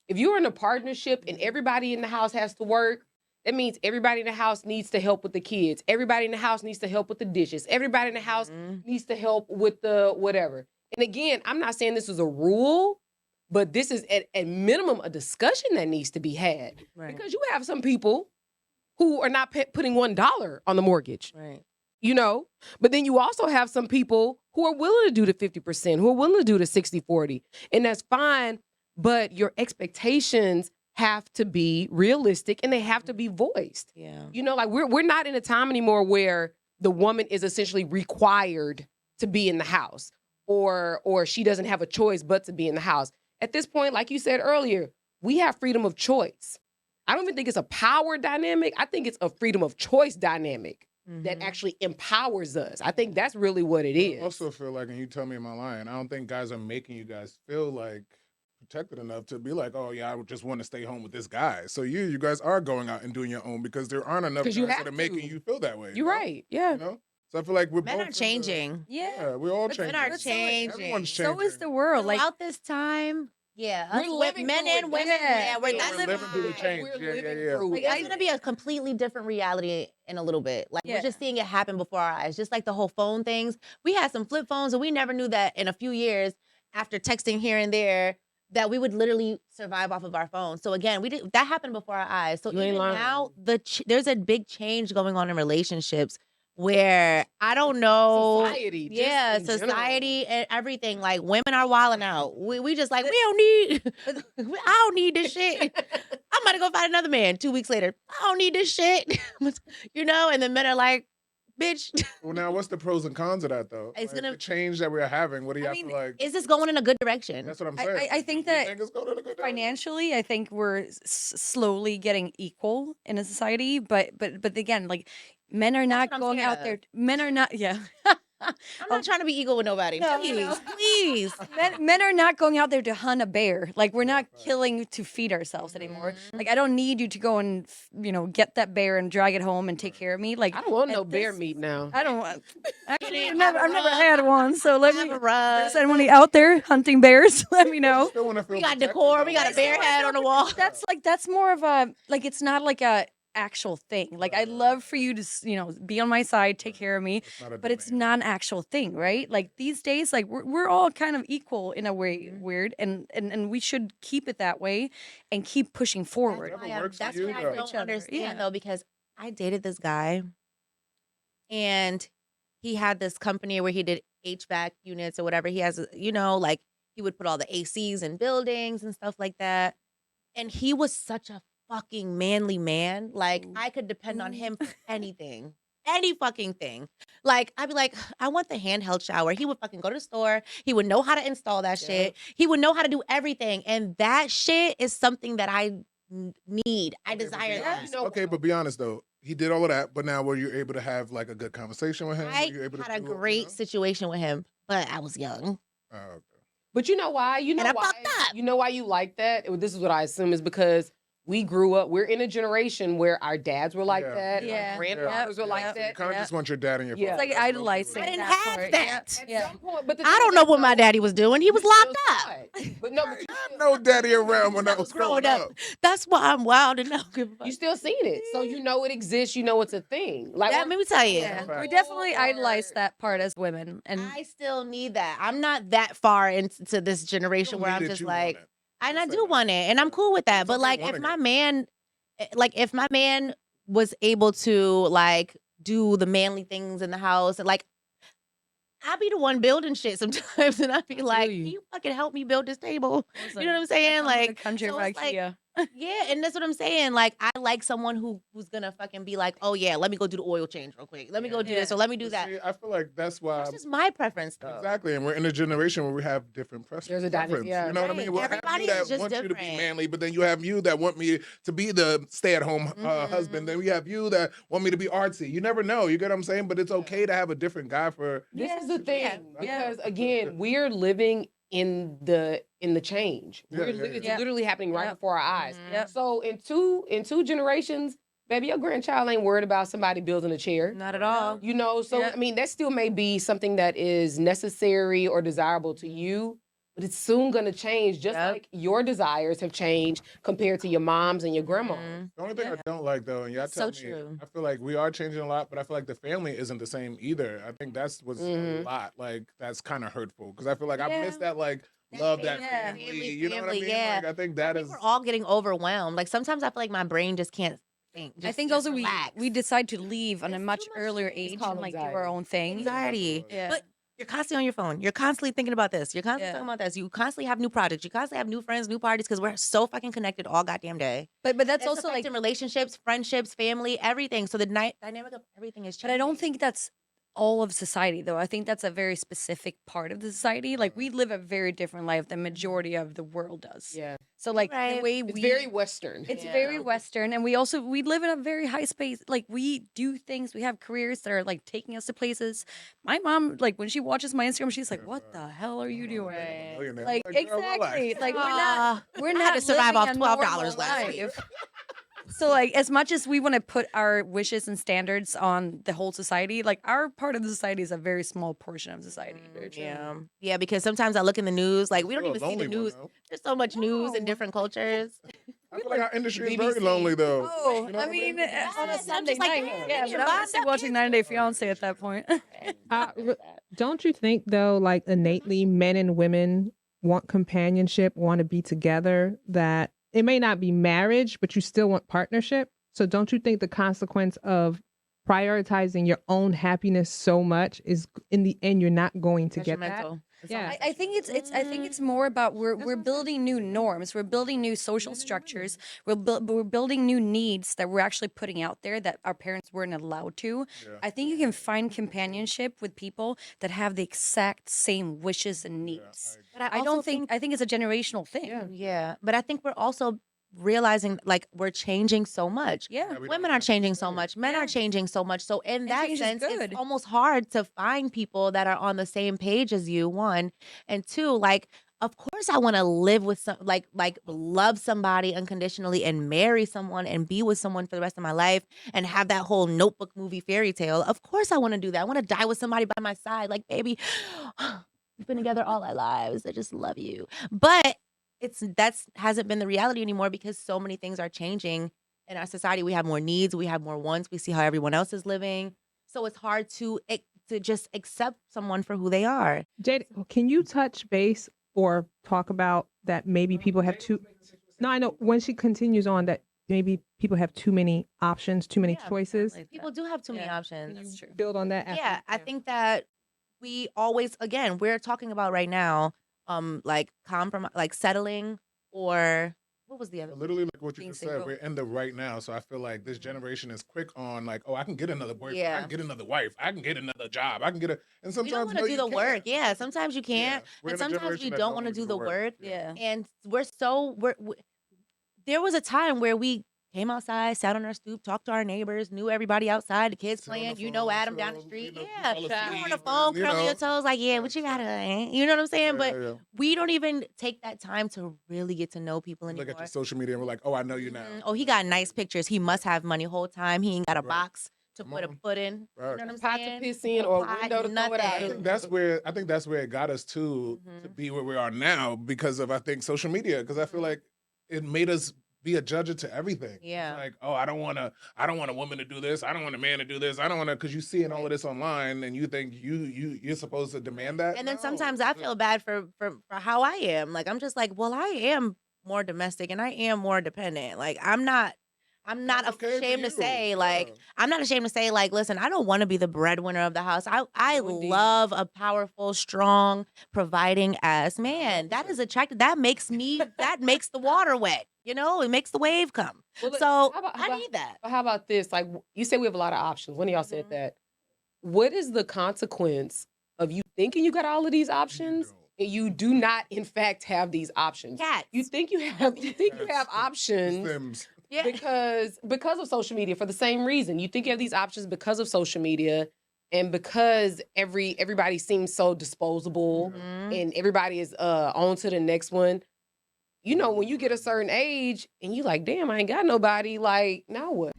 If you're in a partnership and everybody in the house has to work, that means everybody in the house needs to help with the kids. Everybody in the house needs to help with the dishes. Everybody in the house needs to help with the whatever. And again, I'm not saying this is a rule, but this is at minimum a discussion that needs to be had. Right. Because you have some people who are not putting $1 on the mortgage. Right. You know, but then you also have some people who are willing to do the 50%, who are willing to do the 60-40, and that's fine. But your expectations have to be realistic and they have to be voiced. Yeah. You know, like we're not in a time anymore where the woman is essentially required to be in the house or she doesn't have a choice but to be in the house. At this point, like you said earlier, we have freedom of choice. I don't even think it's a power dynamic. I think it's a freedom of choice dynamic that actually empowers us. I think that's really what it is. I also feel like, and you tell me am I lying, I don't think guys are making you guys feel like protected enough to be like, oh yeah, I would just want to stay home with this guy. So you guys are going out and doing your own because there aren't enough guys that are making you feel that way. You're right. Yeah. You know? So I feel like we're Men both are changing. Yeah, we're all changing. Men are changing. Everyone's changing. So is the world. Like Throughout this time, yeah, We're living men through it. and women. Yeah, we're that's living through the change. We're Yeah, living yeah. through Like, it. it's gonna be a completely different reality in a little bit. Like Yeah. we're just seeing it happen before our eyes. Just like the whole phone things. We had some flip phones, and we never knew that in a few years after texting here and there that we would literally survive off of our phone. So again, that happened before our eyes. So You ain't even lying. now, there's a big change going on in relationships where I don't know. Society. just Yeah, in general. society and everything. Like women are wilding out. We just like we don't need. I don't need this shit. I'm about to go find another man. 2 weeks later, I don't need this shit. You know, and the men are like, bitch. Well, now what's the pros and cons of that though? It's Like, gonna- the change that we're having. What do you have to like? Is this going in a good direction? That's what I'm saying. I think You that think it's going in a good direction? financially, I think we're slowly getting equal in a society. But again, like men are not what I'm going scared out of. there. Men are not. Yeah. I'm not trying to be equal with nobody. No, Please, no. please. Men are not going out there to hunt a bear. Like we're not killing to feed ourselves anymore. Like I don't need you to go and get that bear and drag it home and take care of me. Like I don't want at no bear this- meat now. I don't want. Actually, Have I've a never rug. had one. So let Have me. a rug. Is anyone out there hunting bears? Let me know. Still wanna feel We got protected, decor. though. We got a bear head on the wall. That's more of a like it's not like a actual thing. Like I'd love for you to be on my side, take care of me, not a but it's demand. not an actual thing, right? Like these days, like we're all kind of equal in a way, weird, and we should keep it that way and keep pushing forward. Whatever works for That's you, what I though. don't Each other, understand yeah. though, because I dated this guy, and he had this company where he did HVAC units or whatever. He has, like he would put all the ACs in buildings and stuff like that. And he was such a fucking manly man. Like I could depend on him for anything. Any fucking thing. Like, I'd be like, I want the handheld shower. He would fucking go to the store. He would know how to install that shit. He would know how to do everything. And that shit is something that I need. I desire that. Okay, but be honest though. He did all of that, but now were you able to have like a good conversation with him? I Were you able to had a do it, great situation with him, but I was young. Oh, okay. But you know why? You know And I why? fucked up. You know why you like that? This is what I assume is because we grew up. We're in a generation where our dads were like Yeah. that. Yeah. Our grandfathers were like Yeah. You that. kind of just want your dad and your Yeah. father. It's like That's idolizing. I didn't that have part. that. At Yeah. some point, but the I thing don't is know that, what my though, daddy was doing. He was you locked still up. saw it. But no, but you I had still, no daddy around when I was growing up. That's why I'm wild and now. you still seen it, so you know it exists. You know it's a thing. Like Let me tell you. Yeah. We definitely idolize that part as women, and I still need that. I'm not that far into this generation where I'm just like, and I do want it, and I'm cool with that. It's But okay like, wanting if my man was able to like do the manly things in the house, and like, I'd be the one building shit sometimes, and I'd be like, you. "Can you fucking help me build this table?" You know what I'm saying? Like, country so of it's like- IKEA. yeah, and that's what I'm saying. Like, I like someone who's gonna fucking be like, "Oh yeah, let me go do the oil change real quick. Let me go do this, or let me do that." See, I feel like that's why. That's just my preference, though. Exactly, and we're in a generation where we have different There's a dynamic, preference. yeah. You know what I Right. mean? We'll have Everybody you is that just want you to be different. manly, but then you have you that want me to be the stay-at-home husband. Then we have you that want me to be artsy. You never know. You get what I'm saying? But it's okay to have a different guy for. This is the thing, Yeah. because again, we're living in the change. Yeah, yeah, It's yeah. literally happening right Yep. before our eyes. Yep. So in two generations, baby, your grandchild ain't worried about somebody building a chair. Not at all. You know, so Yeah. I mean, that still may be something that is necessary or desirable to you. But it's soon gonna change, just Yep. like your desires have changed compared to your mom's and your grandma's. The only thing I don't like though, and y'all That's so tell me, true. I feel like we are changing a lot, but I feel like the family isn't the same either. I think that's what's a lot. Like that's kind of hurtful because I feel like I miss that like love, that family. You know what I mean? Yeah. Like I think that is. We're all getting overwhelmed. Like sometimes I feel like my brain just can't think. I think just also relax. we decide to leave on a It's much too much. earlier It's age called and like do anxiety. our own thing. Anxiety. Yeah. But you're constantly on your phone. You're constantly thinking about this. You're constantly Yeah. talking about this. You constantly have new projects. You constantly have new friends, new parties because we're so fucking connected all goddamn day. But that's It's also like affecting relationships, friendships, family, everything. So the dynamic of everything is changing. But I don't think that's all of society, though. I think that's a very specific part of the society. Like we live a very different life than majority of the world does. Yeah. So like the right. way It's very Western. it's Yeah. very Western, and we live in a very high space. Like we do things, we have careers that are like taking us to places. My mom, like when she watches my Instagram, she's like, "What the hell are you doing?" Millionaire. Like I'm girl, relax. exactly, like we're I not had to survive living off a $12 normal last week. life. So like as much as we want to put our wishes and standards on the whole society, like our part of the society is a very small portion of society. Yeah, because sometimes I look in the news, like we don't Still a even see the lonely one, news. though. There's so much news in different cultures. I feel like our industry is very BBC. lonely though. Oh, You know I what mean, mean? on a I'm Sunday just like, night, damn, yeah, they but get I'm bombed still up watching kids. 90 Day Fiance at that point. Don't you think though, like innately men and women want companionship, want to be together, that it may not be marriage, but you still want partnership? So don't you think the consequence of prioritizing your own happiness so much is in the end you're not going to get that? Detrimental. Yeah. I think it's more about we're building new norms, we're building new social structures, we're building new needs that we're actually putting out there that our parents weren't allowed to. Yeah. I think you can find companionship with people that have the exact same wishes and needs. But I also don't think I think it's a generational thing. Yeah, but I think we're also realizing like we're changing so much. Yeah. we don't Women are have to changing so say. much. Men are changing so much. So in that change is sense, good. it's almost hard to find people that are on the same page as you. One and two, like of course I want to live with some like love somebody unconditionally and marry someone and be with someone for the rest of my life and have that whole Notebook movie fairy tale. Of course I want to do that. I want to die with somebody by my side. Like baby, we've been together all our lives. I just love you. But that's hasn't been the reality anymore because so many things are changing in our society. We have more needs, we have more wants, we see how everyone else is living. So it's hard to just accept someone for who they are. Jada, can you touch base or talk about that maybe people have too... No, I know when she continues on that maybe people have too many options, too many choices. People do have too many Yeah. options. That's true. Build on that. Yeah, I think that we always, again, we're talking about right now, like compromise, like settling, or what was the other? Literally, like what you Being just said, single. we're in the right now. So I feel like this generation is quick on like, oh, I can get another boyfriend, I Yeah. can get another wife, I can get another job, I can get a. And You sometimes don't want no, to do you the can't. work. Yeah, sometimes you can't, We're and in a sometimes generation you that don't want to wanna do the work. Yeah. And there was a time where we came outside, sat on our stoop, talked to our neighbors, knew everybody outside, the kids Sit on the playing, you know phone Adam down the till, street. you Yeah. fall You on the asleep phone, and, you curling know. your toes, like, yeah, what you gotta, you know what I'm saying? But Yeah. we don't even take that time to really get to know people Look anymore. at your social media and we're like, oh, I know you now. Oh, he got nice pictures. He must have money whole time. He ain't got a Right. box to Come put a on. foot in. Right. You know what I'm Pot to saying? piss in or a pot, window to throw it nothing. out I of. think that's where it got us to be where we are now because of I think social media. Because I feel like it made us be a judge to everything. Yeah. It's like, oh, I don't want a woman to do this. I don't want a man to do this. I don't want to, because you see all of this online and you think you're supposed to demand that. And then No. sometimes I feel bad for how I am. Like I'm just like, well, I am more domestic and I am more dependent. Like I'm not That's okay for ashamed to you. say like Yeah. I'm not ashamed to say like listen, I don't want to be the breadwinner of the house. I No, indeed. love a powerful, strong, providing ass man. That is attractive. That makes the water wet. You know, it makes the wave come. Well, look, So how about- I need that. But how about this? Like you said, we have a lot of options. One of y'all said that. What is the consequence of you thinking you got all of these options and you do not, in fact, have these options? Cats. You think you have options Sims. Yeah. because of social media for the same reason. You think you have these options because of social media and because everybody seems so disposable and everybody is on to the next one. You know, when you get a certain age and you like, damn, I ain't got nobody, like, now what?